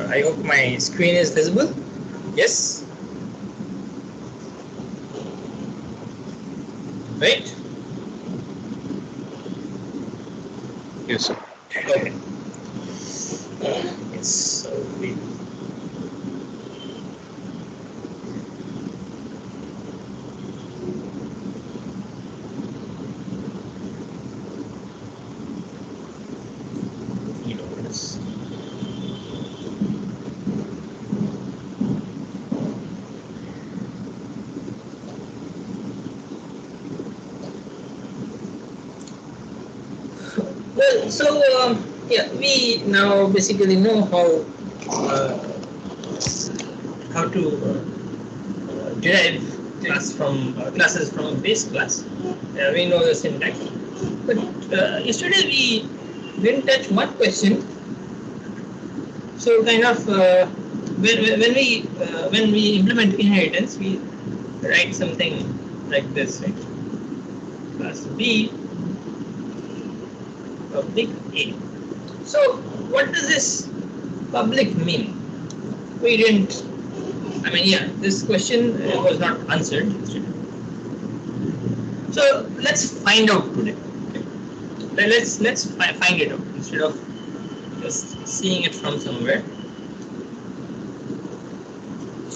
I hope my screen is visible. Yes. Right? Yes, sir. Okay. Yes. So well, so yeah, we now basically know how to derive classes from a base class. We know the syntax, but yesterday we didn't touch one question. So kind of when we implement inheritance, we write something like this, right? Class B public A. So what does this public mean? We didn't. I mean, yeah, this question was not answered. So let's find out today. Let's find it out instead of just seeing it from somewhere.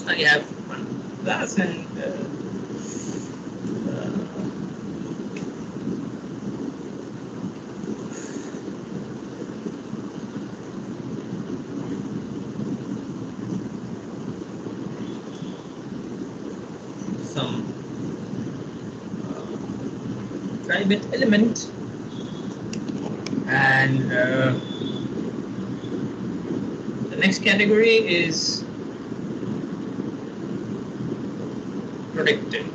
I have one class and some private element, and the next category is protected.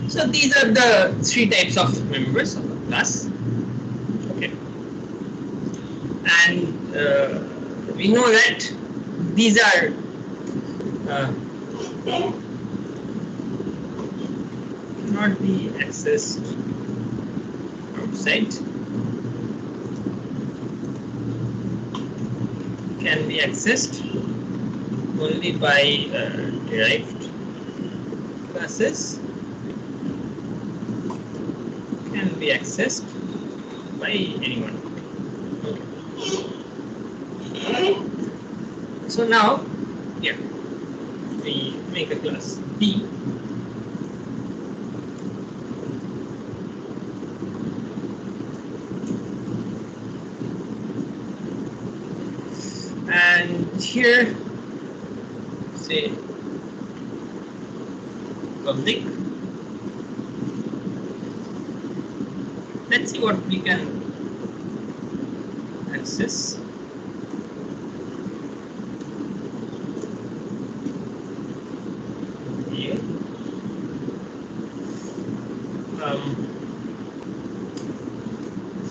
So these are the three types of members of a class. Okay, and we know that these are not be accessed outside, can be accessed only by derived classes, can be accessed by anyone. Okay. So now, yeah, we make a class B. And here, say public. Let's see what we can access. Here.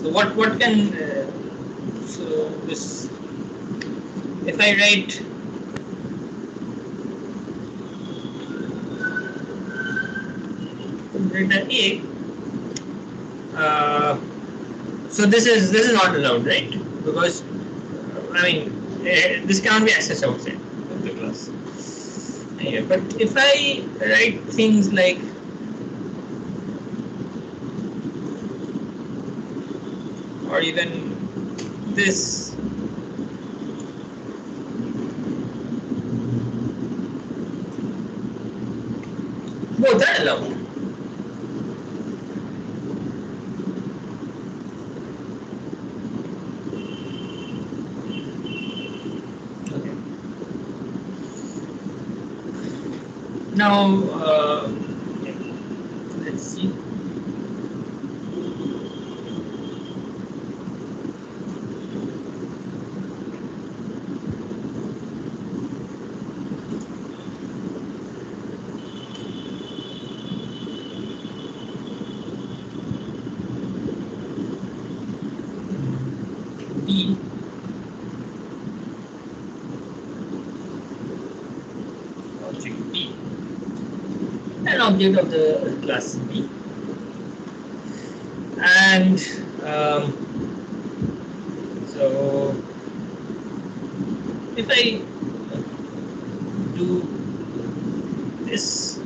So what can so this, if I write data A, so this is not allowed, right? Because I mean this cannot be accessed outside of the class. Yeah, but if I write things like or even this, both are allowed. Okay. Now let's see. object of the class B, and so if I do this,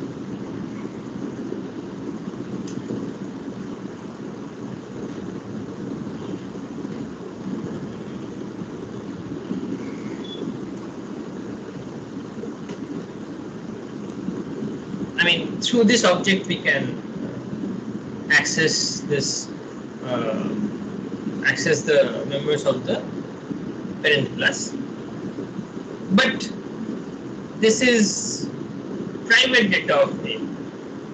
I mean, through this object we can access this, access the members of the parent class. But this is private data of A.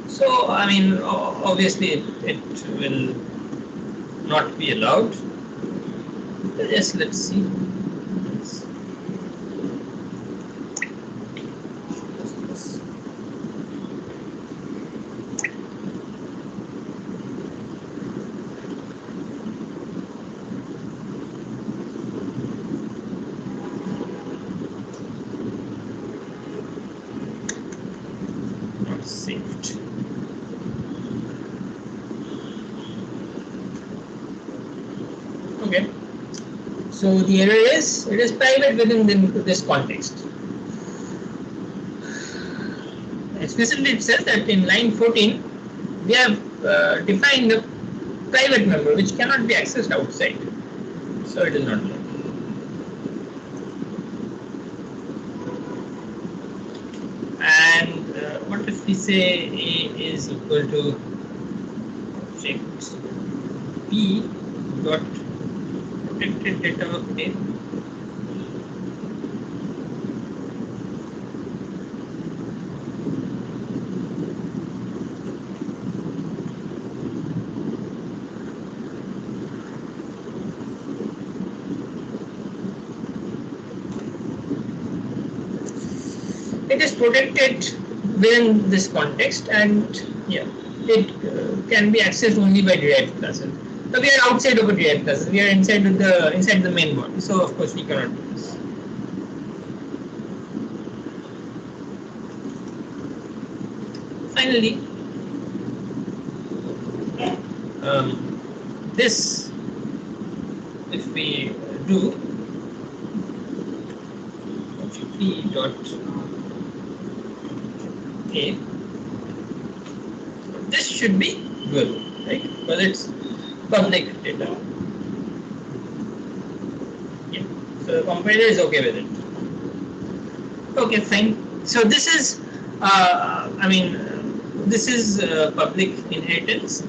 So, I mean, obviously it will not be allowed. Yes, let's see. Saved. Okay. So the error is it is private within this context. Explicitly, it says that in line 14 we have defined the private member which cannot be accessed outside. So it is not allowed. And what if we say A is equal to object B dot protected data of A? It is protected within this context, and yeah, it can be accessed only by derived classes. So we are outside of a derived classes. We are inside the main body. So of course we cannot do this. Finally, this, if we do P dot A, this should be good, right? Because it's public data. Yeah. So the compiler is okay with it. Okay, fine. So this is, this is public inheritance.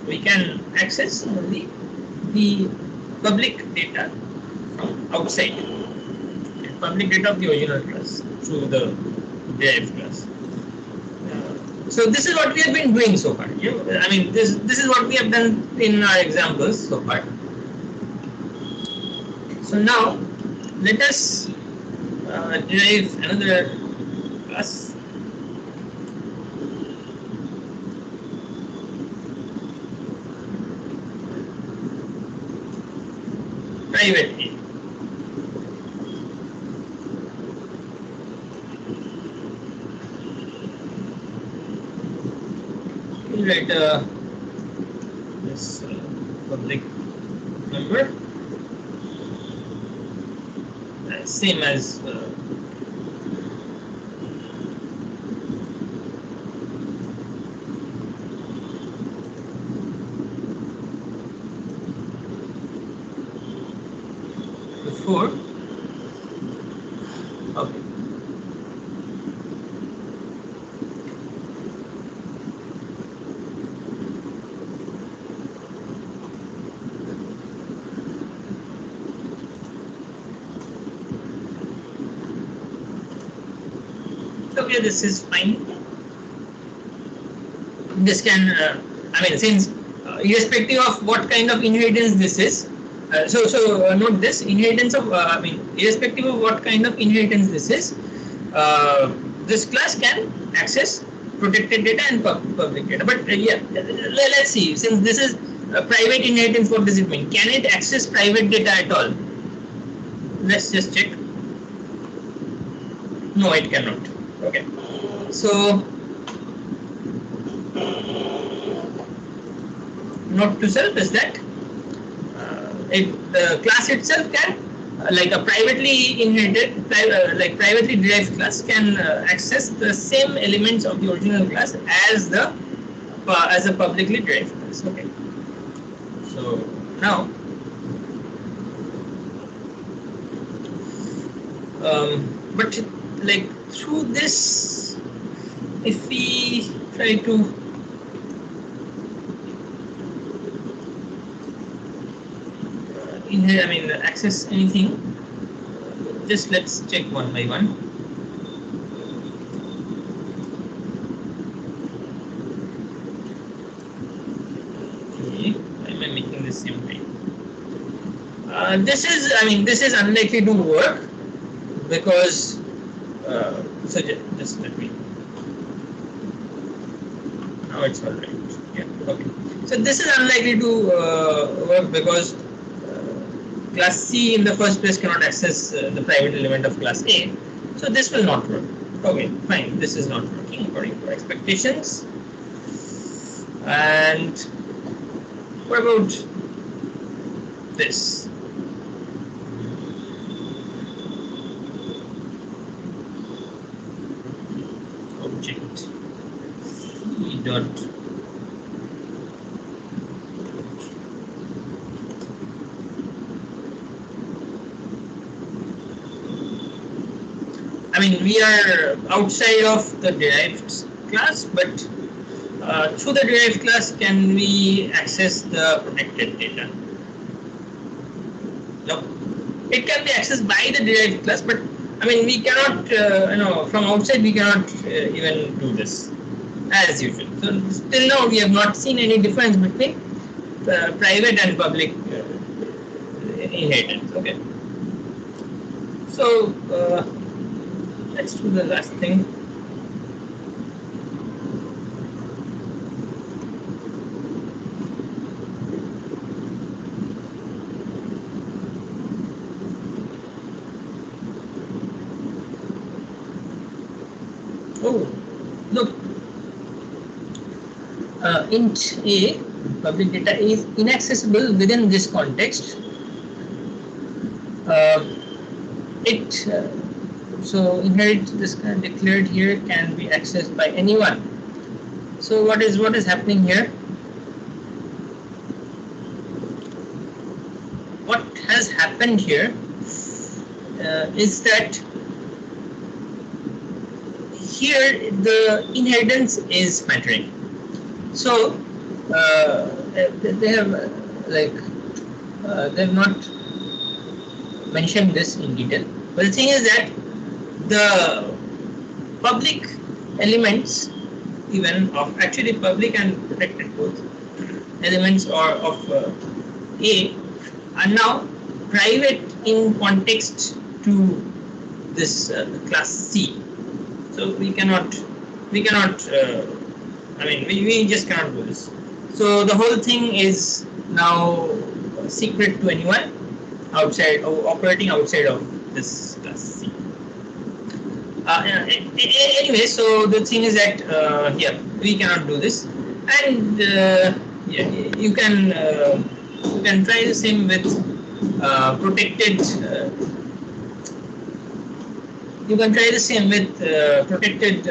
We can access only the public data from outside. Public data of the original class through the derived class. So this is what we have been doing so far. I mean, this is what we have done in our examples so far. So now let us derive another class. Private A. We'll write this public member, same as before. Okay. Okay, this is fine. This can, since irrespective of what kind of inheritance this is, note this inheritance of, irrespective of what kind of inheritance this is, this class can access protected data and public data. But yeah, let's see. Since this is private inheritance, what does it mean? Can it access private data at all? Let's just check. No, it cannot. Okay. So note to self is that the class itself can, like a privately inherited, privately derived class can access the same elements of the original class as a publicly derived class. Okay. So now, but like through this, if we try to access anything, just let's check one by one. Okay, why am I making this same thing? This is unlikely to work because so just let me. Now it's all right. Yeah. Okay. So this is unlikely to work because class C in the first place cannot access the private element of class A. So this will not work. Okay, fine. This is not working according to expectations. And what about this? Object E dot we are outside of the derived class, but through the derived class, can we access the protected data? No. It can be accessed by the derived class, but we cannot, from outside we cannot even do this as usual. So till now we have not seen any difference between private and public inheritance. Okay. So let's do the last thing. Oh, look. Int A, public data is inaccessible within this context. So inherit this kind of declared here can be accessed by anyone. So what is happening here? What has happened here is that here the inheritance is mattering. So they have they've not mentioned this in detail. But the thing is that the public elements, even of actually public and protected both elements of A, are now private in context to this class C. So we just cannot do this. So the whole thing is now secret to anyone outside, operating outside of this class C. Anyway, so the thing is that here we cannot do this, and yeah, you can try the same with protected. You can try the same with protected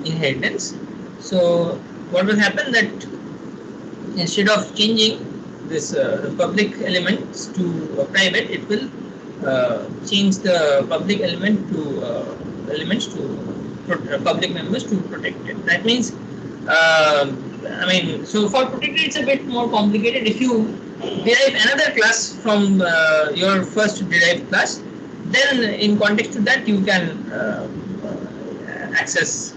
inheritance. So what will happen that instead of changing this public elements to private, it will change the public element to elements to public members to protected. That means, so for protected it's a bit more complicated. If you derive another class from your first derived class, then in context to that you can access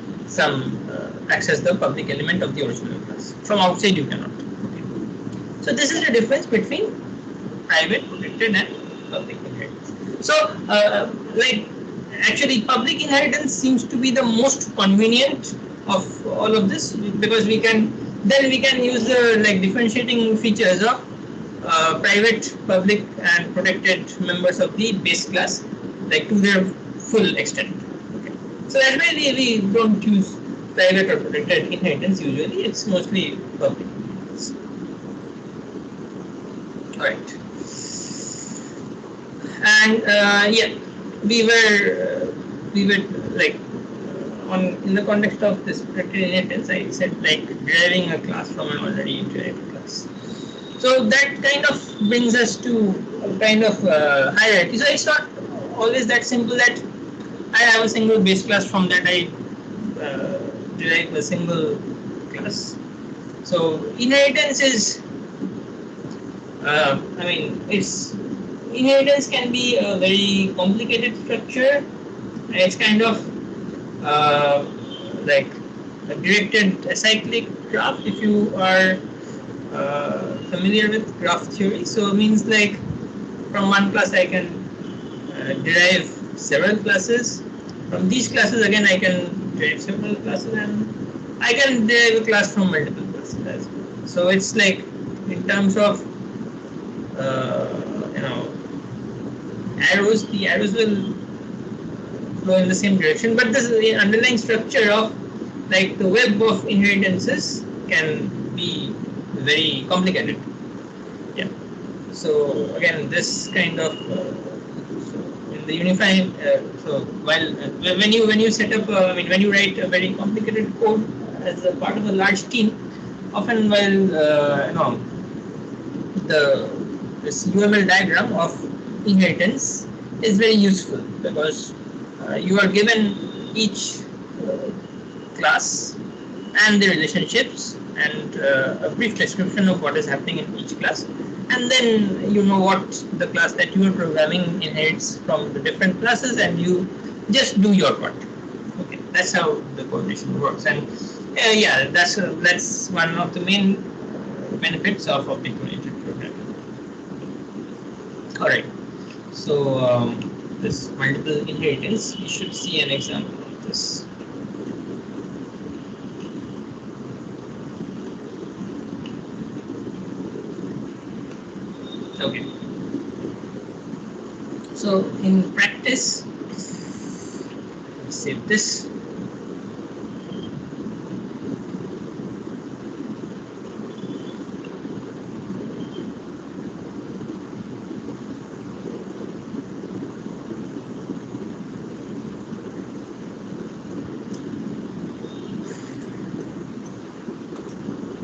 the public element of the original class. From outside you cannot. Okay. So this is the difference between private, protected, and public inheritance. So actually public inheritance seems to be the most convenient of all of this, because we can use the differentiating features of private, public, and protected members of the base class, to their full extent. Okay. So that's why we don't use private or protected inheritance. Usually, it's mostly public. All right, and yeah, we were like on in the context of this protected inheritance. I said like deriving a class from an already derived class. So that kind of brings us to a kind of hierarchy. So it's not always that simple that I have a single base class, from that I derive a single class. So inheritance is, I mean, inheritance can be a very complicated structure. It's kind of like a directed acyclic graph, if you are familiar with graph theory. So it means like from one class I can derive several classes. From these classes again I can derive several classes, and I can derive a class from multiple classes as well. So it's like in terms of you know, arrows, the arrows will flow in the same direction, but the underlying structure of like the web of inheritances can be very complicated. Yeah. So again, this kind of so in the unifying. So while when you set up, I mean, when you write a very complicated code as a part of a large team, often while you know, this UML diagram of inheritance is very useful, because you are given each class and the relationships and a brief description of what is happening in each class, and then you know what the class that you are programming inherits from the different classes, and you just do your part. Okay, that's how the coordination works, and yeah, that's one of the main benefits of object-oriented programming. All right, so this multiple inheritance, you should see an example of this. Okay. So in practice, let's save this.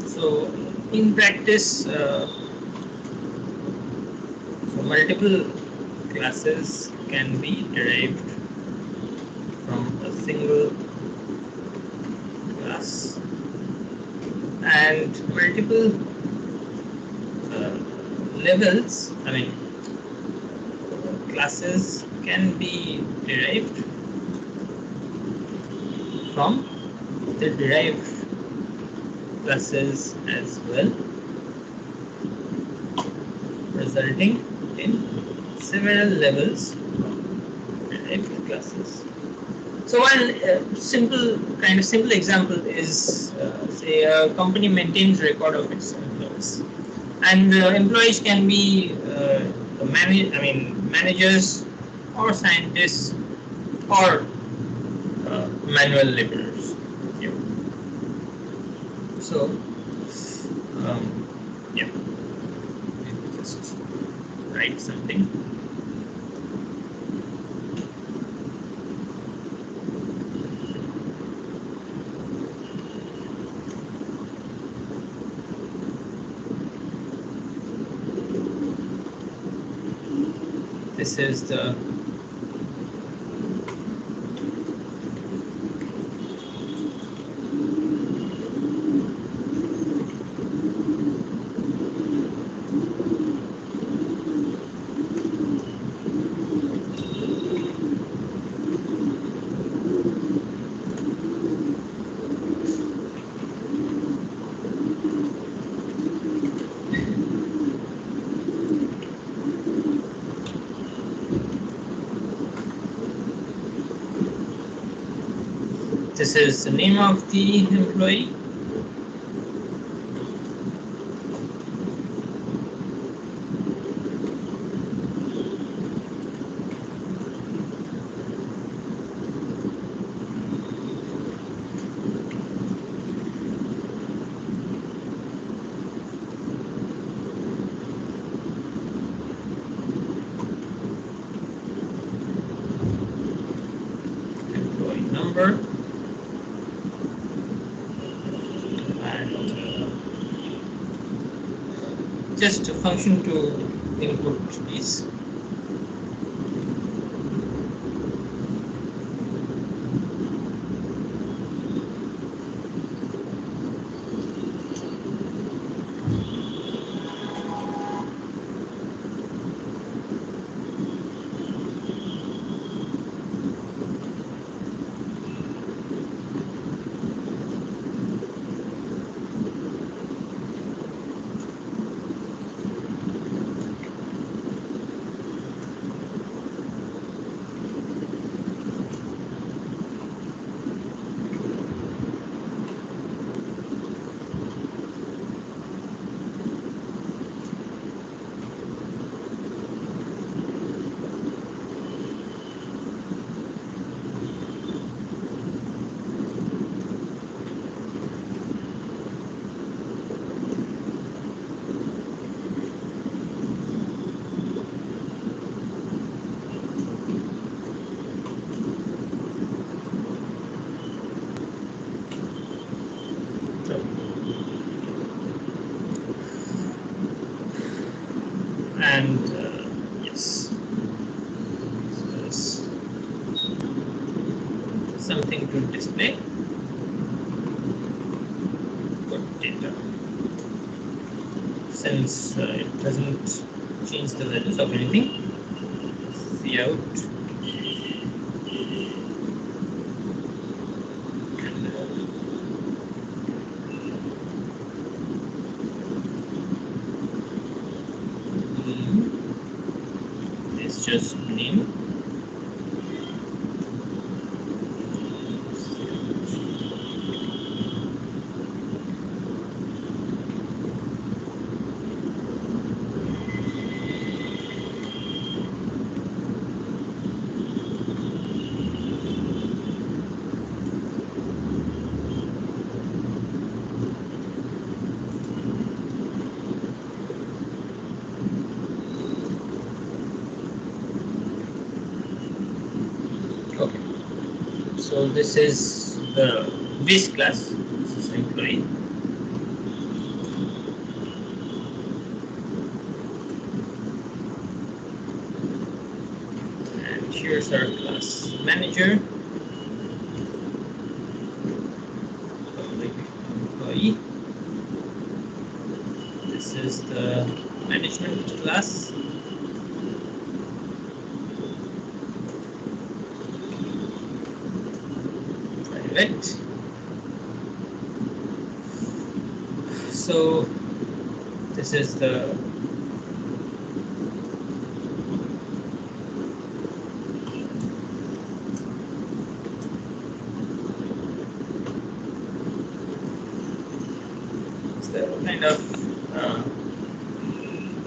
So in practice, multiple classes can be derived from a single class, and multiple levels, I mean, classes can be derived from the derived classes as well, resulting in several levels of derived classes. So one simple example is, say a company maintains record of its employees, and employees can be managers or scientists or manual laborers. Yeah. So yeah, just write something. This is the this is the name of the employee. number, and just a function to input these. And yes, so there's something to display. Put data. Since it doesn't change the values of anything, see out. It's just name. Okay, so this is the base class. This is employee. And here's our class manager. Public employee. This is the management class. Private. So this is the kind of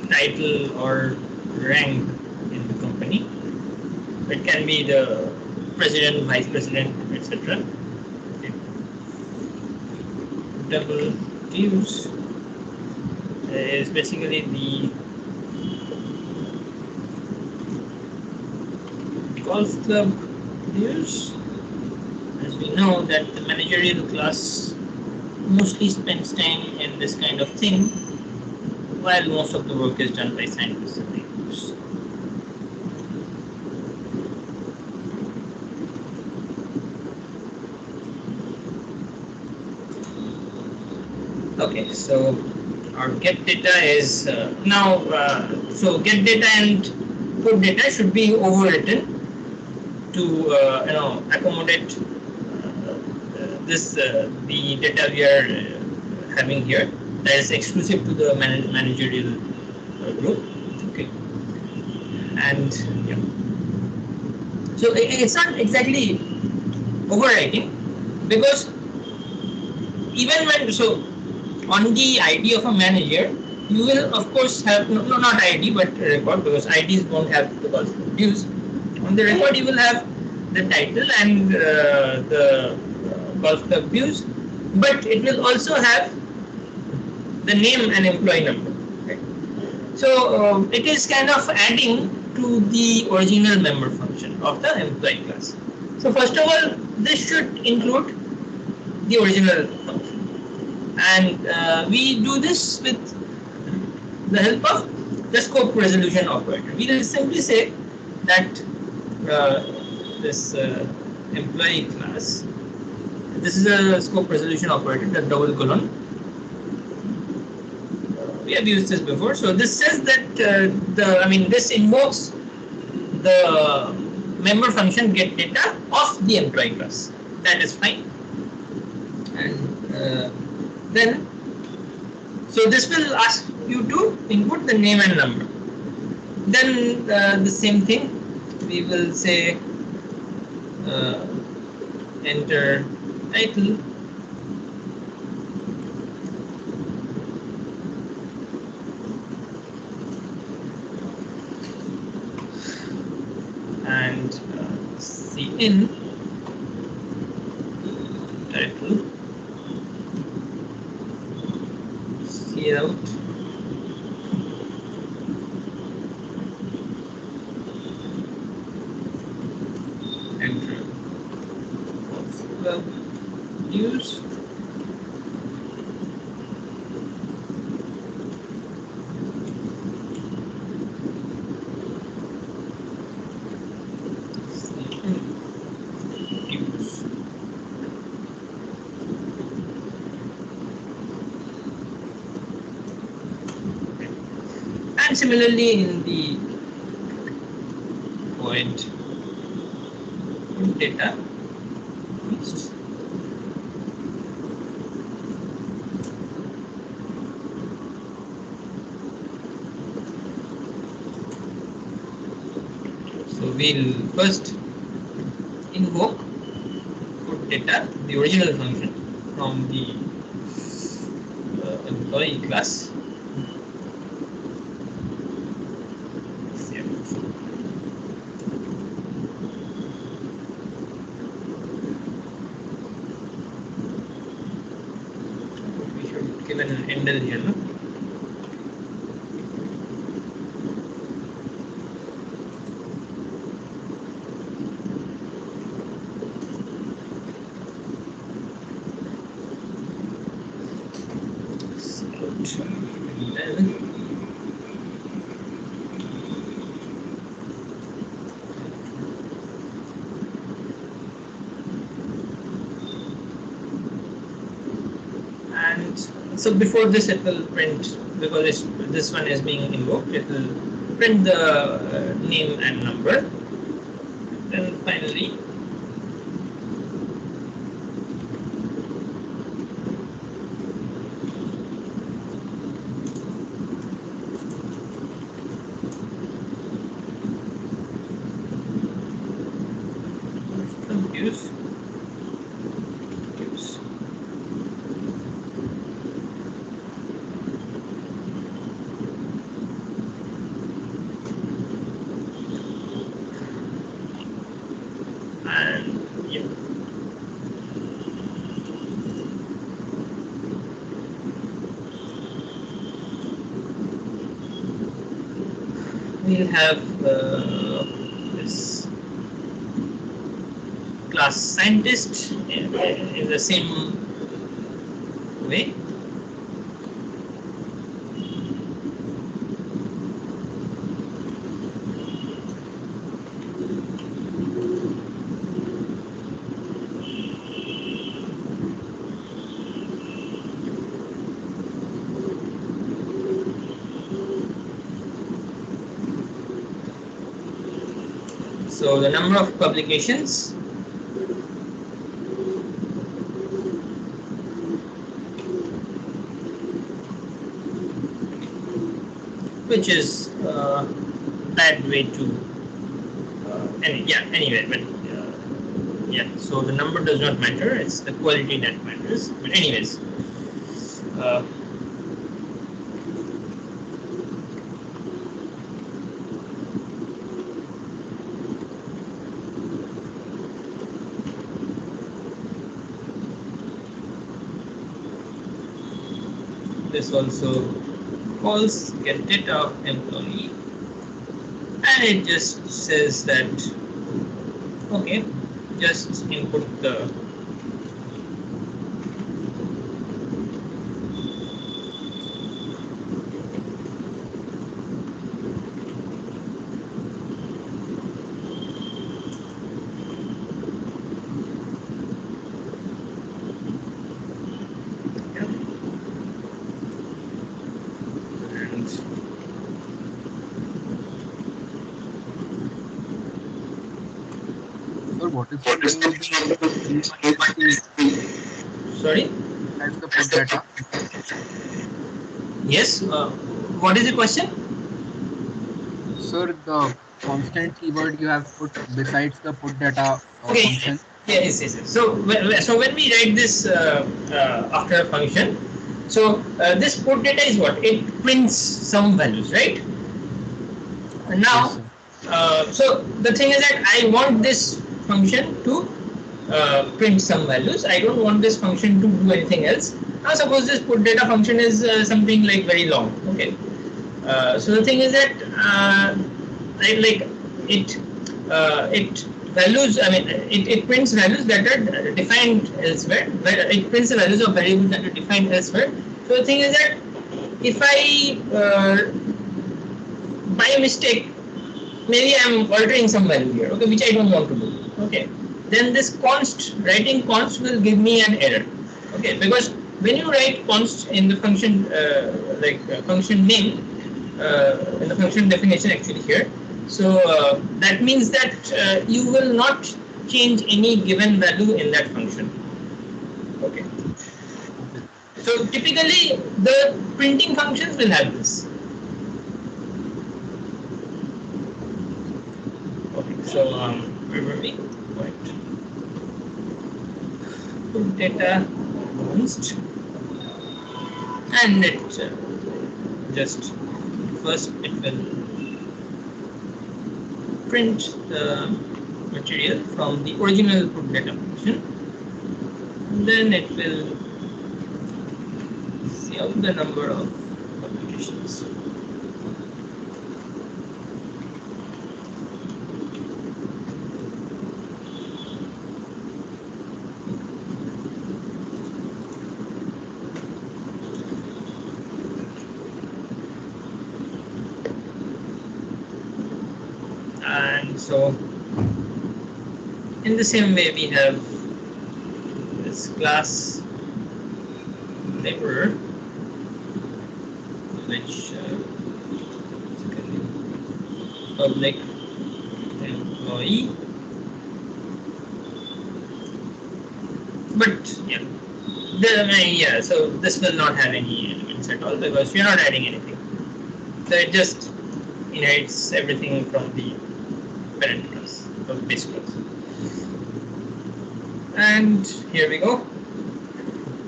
title or rank in the company. It can be the president, vice president, etc. Okay. Double dues is basically the golf club dues. As we know that the managerial class mostly spends time in this kind of thing, while most of the work is done by scientists and leaders. Okay, so our get data is now, so get data and put data should be overwritten to accommodate the data we are having here, that is exclusive to the managerial group. Okay, and yeah, so it's not exactly overwriting, because even when on the ID of a manager, you will of course have not ID but record, because IDs won't have the golf club dues. On the record, you will have the title and the golf club dues, but it will also have the name and employee number. Right? So it is kind of adding to the original member function of the employee class. So first of all, this should include the original function, and we do this with the help of the scope resolution operator. We will simply say that this employee class, this is a scope resolution operator, the double colon. We have used this before. So this says that this invokes the member function get data of the employee class. That is fine. And then, so this will ask you to input the name and number. Then the same thing, we will say enter title, and cin title, cout, enter use, and similarly in the void data used. So we'll first invoke put data, the original function from the employee class. We should give an endl here, no? So before this, it will print, because this one is being invoked, it will print the name and number. Then finally, use. We'll have this class scientist in the same way. So the number of publications, which is a bad way to anyway, but yeah, so the number does not matter, it's the quality that matters. But anyways, this also calls get data of employee, and it just says that okay, just input the Sir, what is the meaning of the sorry. as the put data? Yes. What is the question? Sir, the constant keyword you have put besides the put data Okay. function. Yes. So, so when we write this after a function, so this put data is what? It prints some values, right? And Yes, now, sir. so the thing is that I want this function to print some values. I don't want this function to do anything else. Now, suppose this put data function is something like very long. Okay. So the thing is that like it values. I mean, it prints values that are defined elsewhere. It prints the values of variables that are defined elsewhere. So the thing is that if I by mistake maybe I'm altering some value here, okay, which I don't want to do, okay, then this const, writing const will give me an error, okay, because when you write const in the function function name in the function definition actually here, so that means that you will not change any given value in that function, okay. Okay. So typically the printing functions will have this. Okay, so where were we? Right. Put data const, and it just first it will print the material from the original put data function, and then it will see out the number of publications. And so in the same way we have this class laborer, which public employee, but yeah, so this will not have any elements at all because we are not adding anything, so it just inherits everything from the parent class, from the base class. And here we go,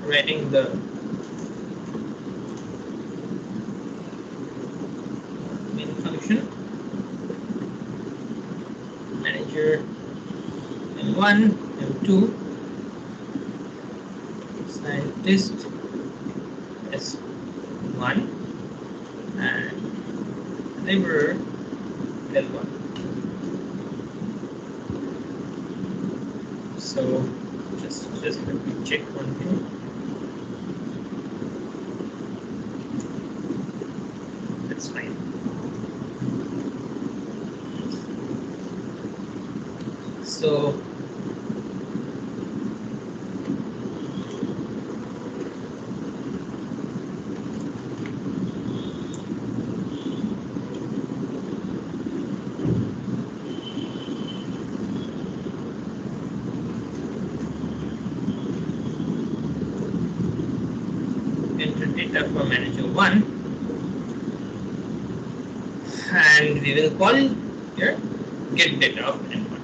writing the main function, manager M1, M2, scientist S1, and laborer L1. So just let me check one thing. That's fine. So enter data for manager 1, and we will call here get data of M1.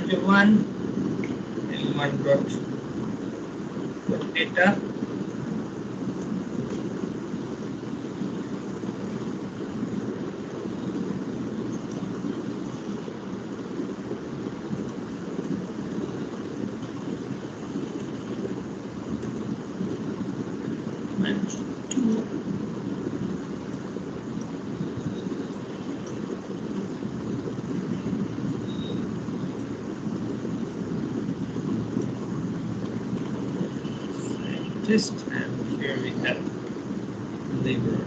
L1 dot put data. And here we have labor.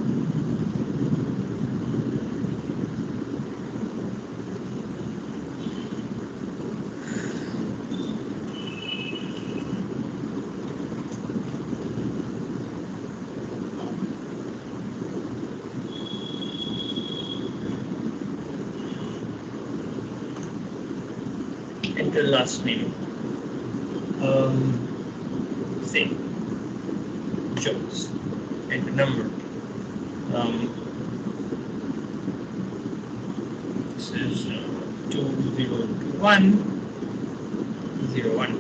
Enter last name. Same. Jones. Enter number. This is 202101.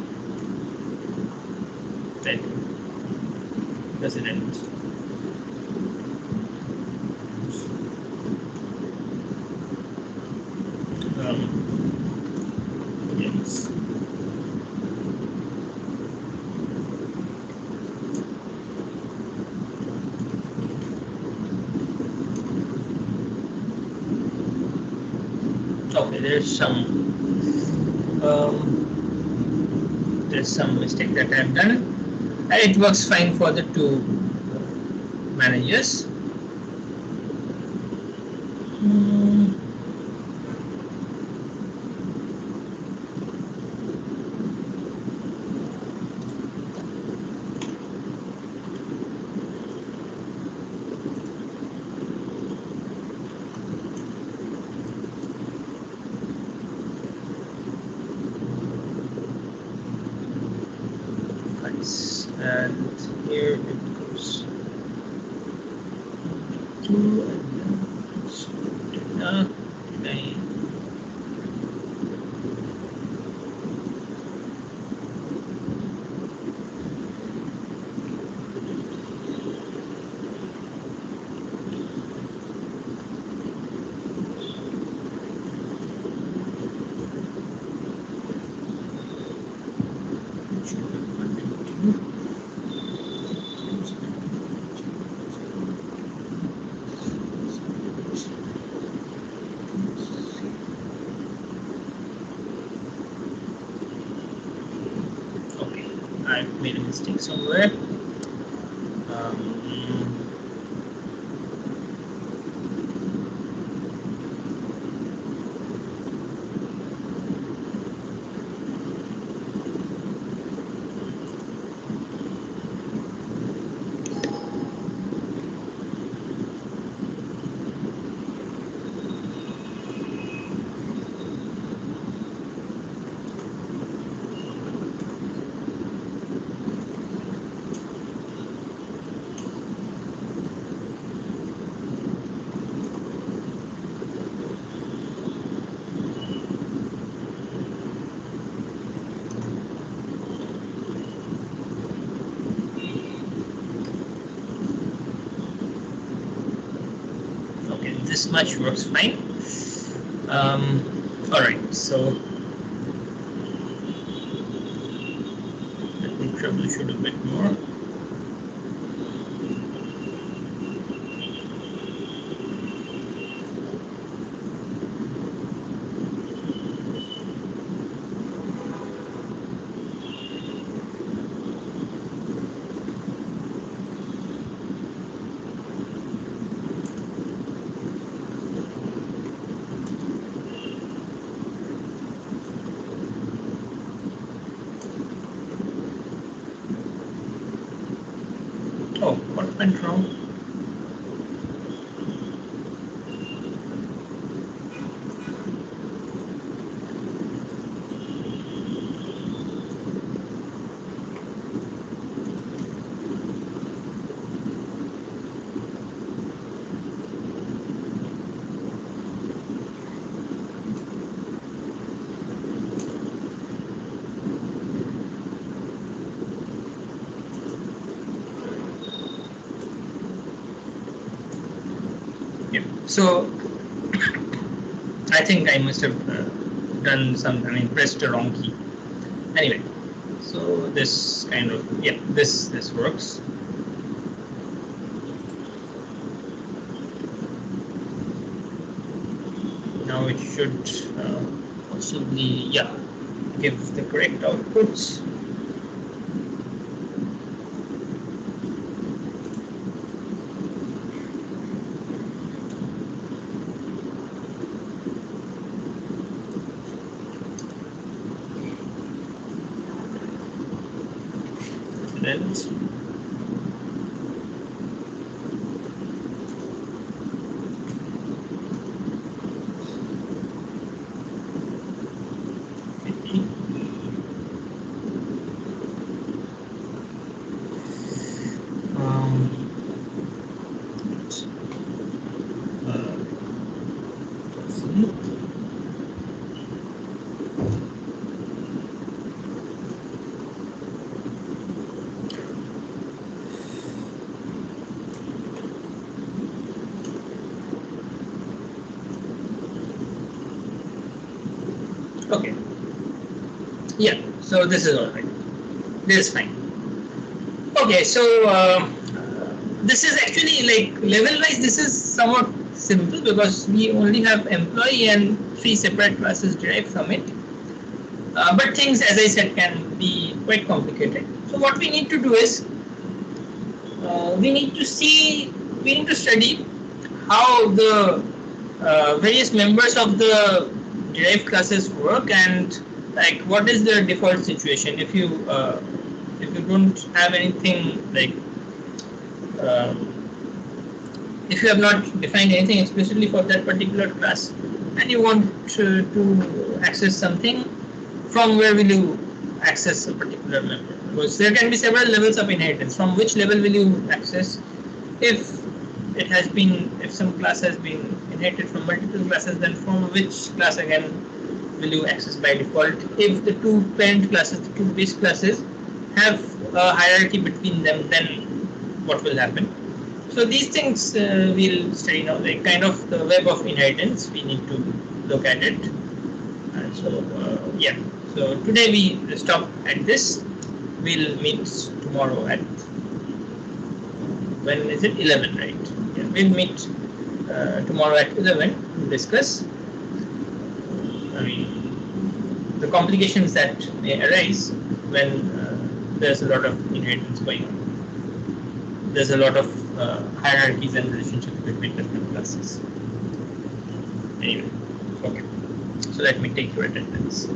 Then resident. Yes. Okay, there's some mistake that I've done, and it works fine for the two managers. And here it goes to data. I made a mistake somewhere. This much works fine. All right, so let me troubleshoot a bit more. Oh, what went wrong? Yeah. So I think I must have done some. I mean, pressed the wrong key. Anyway, so this kind of this works. Now it should possibly give the correct outputs. Lens. Okay. Yeah. So this is all right. This is fine. Okay. So this is actually like level-wise. This is somewhat simple because we only have employee and 3 separate classes derived from it. But things, as I said, can be quite complicated. So what we need to do is we need to study how the various members of the derived classes work and like what is the default situation if you don't have anything like if you have not defined anything explicitly for that particular class and you want to access something, from where will you access a particular member? Because there can be several levels of inheritance. From which level will you access? If some class has been inherited from multiple classes, then from which class again will you access by default? If the two parent classes, the two base classes, have a hierarchy between them, then what will happen? So these things we'll study now, like kind of the web of inheritance. We need to look at it. So today we stop at this. We'll meet tomorrow at, when is it? 11, right? Yeah, we'll meet tomorrow at 11 to discuss. I mean, the complications that may arise when there's a lot of inheritance going on. There's a lot of hierarchies and relationships between different classes. Anyway, okay. So let me take your attendance.